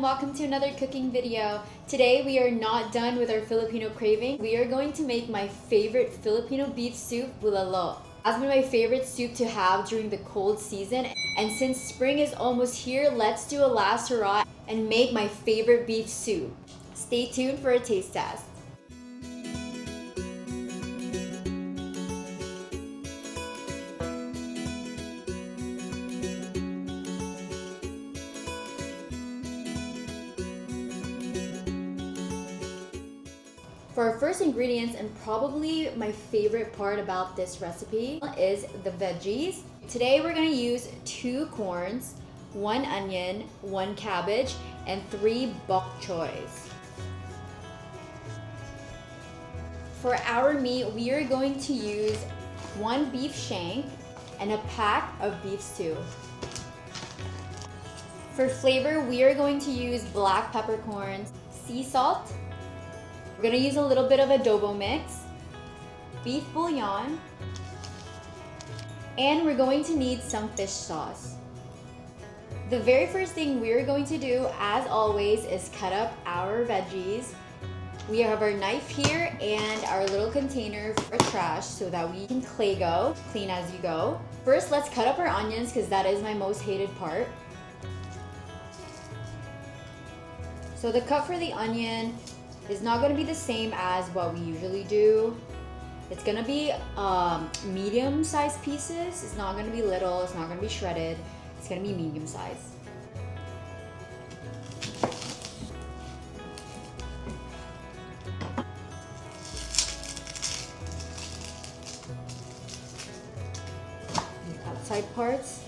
welcome to another cooking video. Today we are not done with our Filipino craving. We are going to make my favorite Filipino beef soup, bulalo. That's been my favorite soup to have during the cold season, and since spring is almost here, let's do a last hurrah and make my favorite beef soup. Stay tuned for a taste test. For our first ingredients, and probably my favorite part about this recipe, is the veggies. Today we're gonna use 2 corns, 1 onion, 1 cabbage, and 3 bok choys. For our meat, we are going to use 1 beef shank and a pack of beef stew. For flavor, we are going to use black peppercorns, sea salt. We're gonna use a little bit of adobo mix, beef bouillon, and we're going to need some fish sauce. The very first thing we're going to do, as always, is cut up our veggies. We have our knife here and our little container for trash so that we can clean as you go. First, let's cut up our onions because that is my most hated part. So the cut for the onion is not going to be the same as what we usually do. It's going to be medium-sized pieces. It's not going to be little. It's not going to be shredded. It's going to be medium-sized. The outside parts.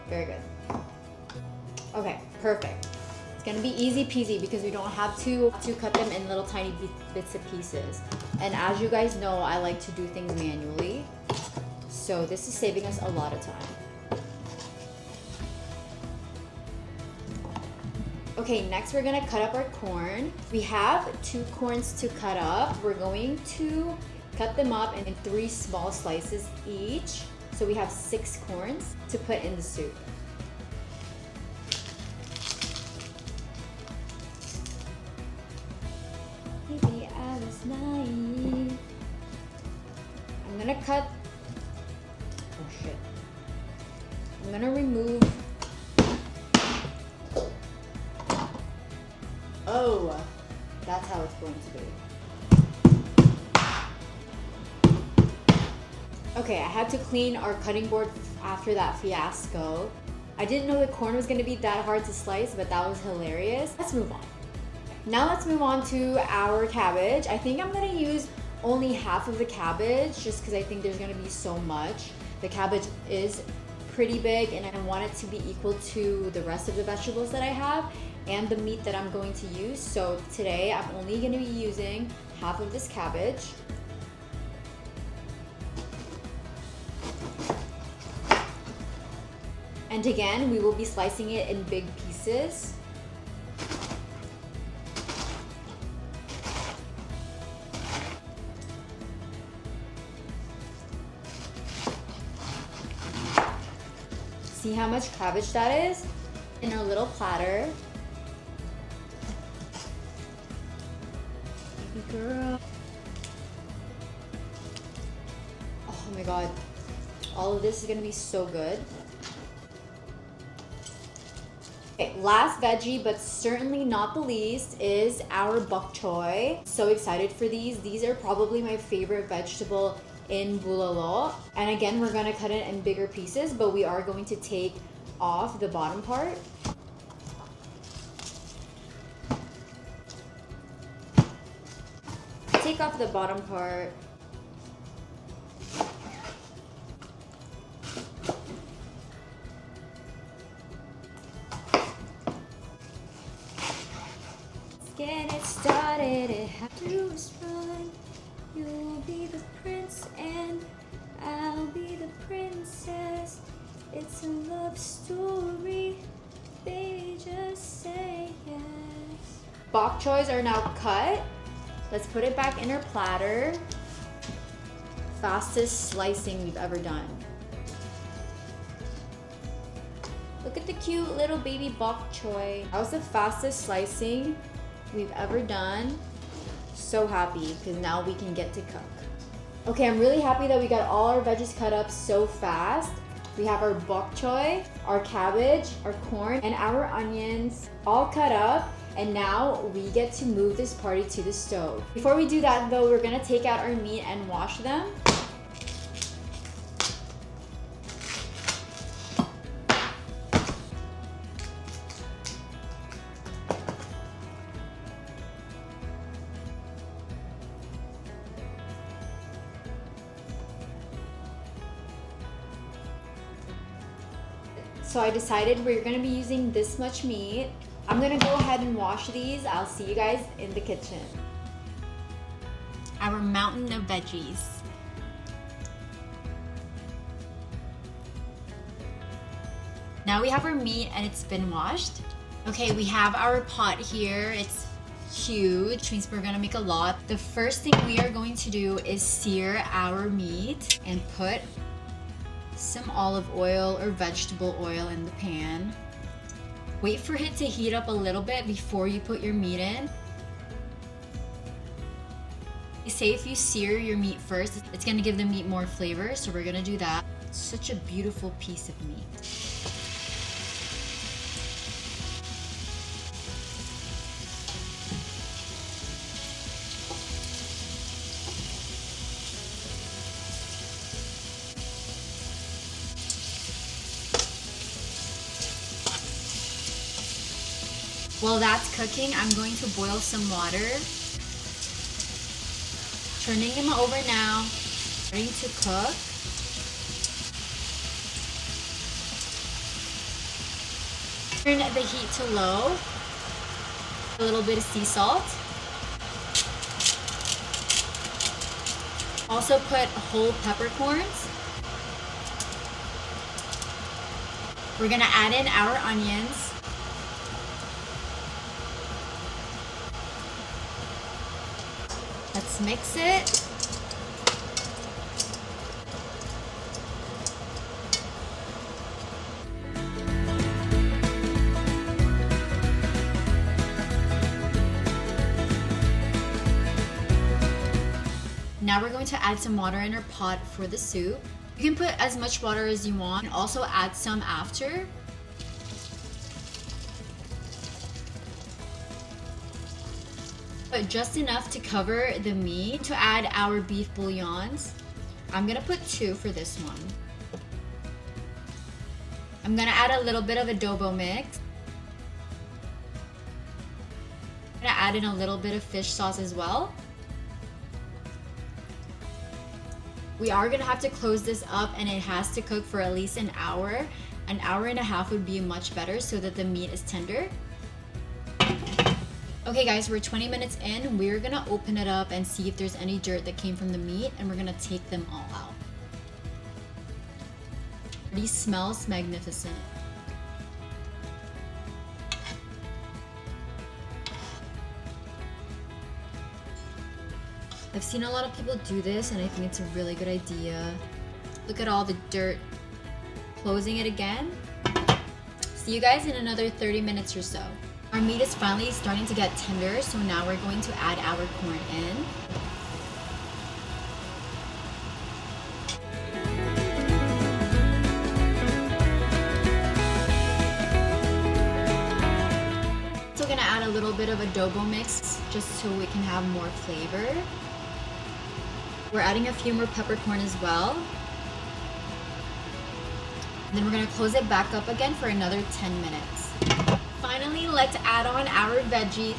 Very good. Okay, perfect. It's gonna be easy peasy because we don't have to cut them in little tiny bits of pieces. And as you guys know, I like to do things manually. So this is saving us a lot of time. Okay, next we're gonna cut up our corn. We have 2 corns to cut up. We're going to cut them up in 3 small slices each. So we have 6 corns to put in the soup. Maybe I was naive. I'm gonna cut. Oh shit. I'm gonna remove. Oh, that's how it's going to be. Okay, I had to clean our cutting board after that fiasco. I didn't know the corn was gonna be that hard to slice, but that was hilarious. Let's move on. Now let's move on to our cabbage. I think I'm gonna use only half of the cabbage just because I think there's gonna be so much. The cabbage is pretty big and I want it to be equal to the rest of the vegetables that I have and the meat that I'm going to use. So today I'm only gonna be using half of this cabbage. And again, we will be slicing it in big pieces. See how much cabbage that is in our little platter. Baby girl. Oh my god. All of this is gonna be so good. Okay, last veggie, but certainly not the least, is our bok choy. So excited for these. These are probably my favorite vegetable in bulalo. And again, we're gonna cut it in bigger pieces, but we are going to take off the bottom part. Take off the bottom part. Get it started, it has to run. You'll be the prince and I'll be the princess. It's a love story, baby, just say yes. bok choys are now cut. Let's put it back in our platter. Fastest slicing we've ever done. Look at the cute little baby bok choy. That was the fastest slicing we've ever done. So happy because now we can get to cook. Okay, I'm really happy that we got all our veggies cut up so fast. We have our bok choy, our cabbage, our corn, and our onions all cut up. And now we get to move this party to the stove. Before we do that though, we're gonna take out our meat and wash them. So I decided we're gonna be using this much meat. I'm gonna go ahead and wash these. I'll see you guys in the kitchen. Our mountain of veggies. Now we have our meat and it's been washed. Okay, we have our pot here. It's huge, which means we're gonna make a lot. The first thing we are going to do is sear our meat and put some olive oil or vegetable oil in the pan. Wait for it to heat up a little bit before you put your meat in. Say if you sear your meat first, it's gonna give the meat more flavor, so we're gonna do that. Such a beautiful piece of meat. While that's cooking, I'm going to boil some water. Turning them over now, starting to cook. Turn the heat to low. A little bit of sea salt. Also put whole peppercorns. We're gonna add in our onions. Let's mix it. Now we're going to add some water in our pot for the soup. You can put as much water as you want and also add some after. But just enough to cover the meat. To add our beef bouillons, I'm gonna put 2 for this one. I'm gonna add a little bit of adobo mix. I'm gonna add in a little bit of fish sauce as well. We are gonna have to close this up and it has to cook for at least an hour. An hour and a half would be much better so that the meat is tender. Okay guys, we're 20 minutes in. We're gonna open it up and see if there's any dirt that came from the meat, and we're gonna take them all out. These smells magnificent. I've seen a lot of people do this and I think it's a really good idea. Look at all the dirt. Closing it again. See you guys in another 30 minutes or so. Our meat is finally starting to get tender, so now we're going to add our corn in. So we're gonna add a little bit of adobo mix just so we can have more flavor. We're adding a few more peppercorn as well. And then we're gonna close it back up again for another 10 minutes. Finally, let's add on our veggies.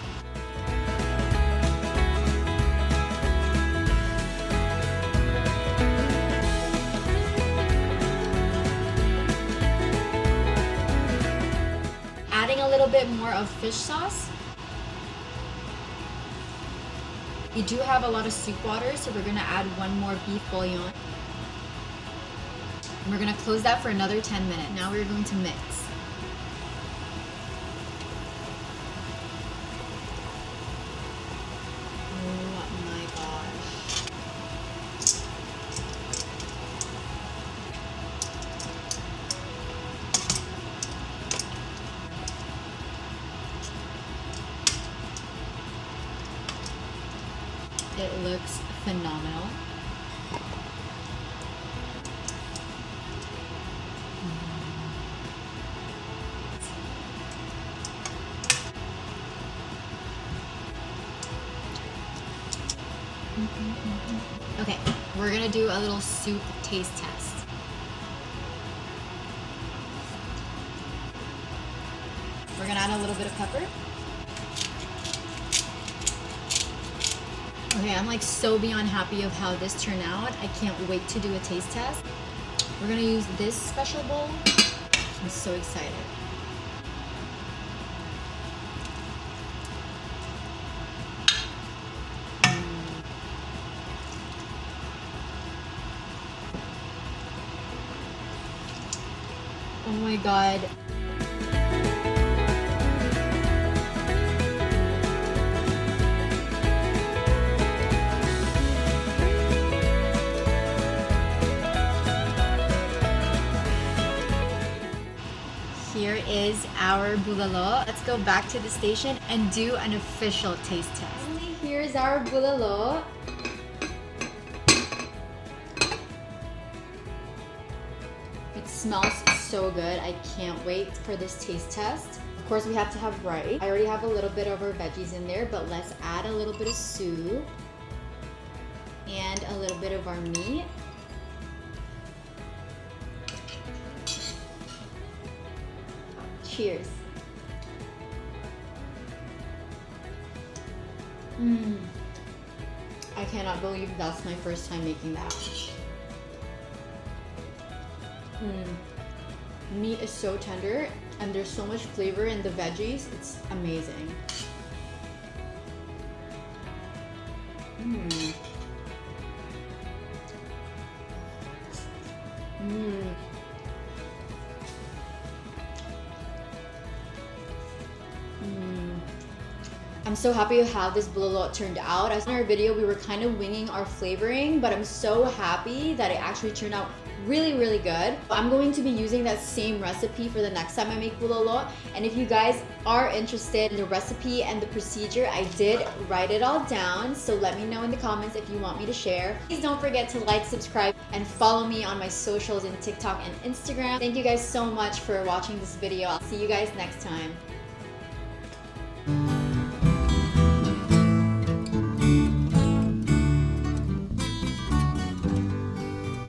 Adding a little bit more of fish sauce. We do have a lot of soup water, so we're gonna add 1 more beef bouillon. And we're gonna close that for another 10 minutes. Now we're going to mix. It looks phenomenal. Okay, we're gonna do a little soup taste test. We're gonna add a little bit of pepper. Okay, I'm like so beyond happy of how this turned out. I can't wait to do a taste test. We're gonna use this special bowl. I'm so excited. Oh my god. Here is our bulalo. Let's go back to the station and do an official taste test. Finally, here's our bulalo. It smells so good. I can't wait for this taste test. Of course, we have to have rice. I already have a little bit of our veggies in there, but let's add a little bit of soup and a little bit of our meat. Cheers. I cannot believe that's my first time making that. Meat is so tender and there's so much flavor in the veggies. It's amazing. I'm so happy with how this bulalo turned out. As in our video, we were kind of winging our flavoring, but I'm so happy that it actually turned out really, really good. I'm going to be using that same recipe for the next time I make bulalo. And if you guys are interested in the recipe and the procedure, I did write it all down. So let me know in the comments if you want me to share. Please don't forget to like, subscribe, and follow me on my socials in TikTok and Instagram. Thank you guys so much for watching this video. I'll see you guys next time.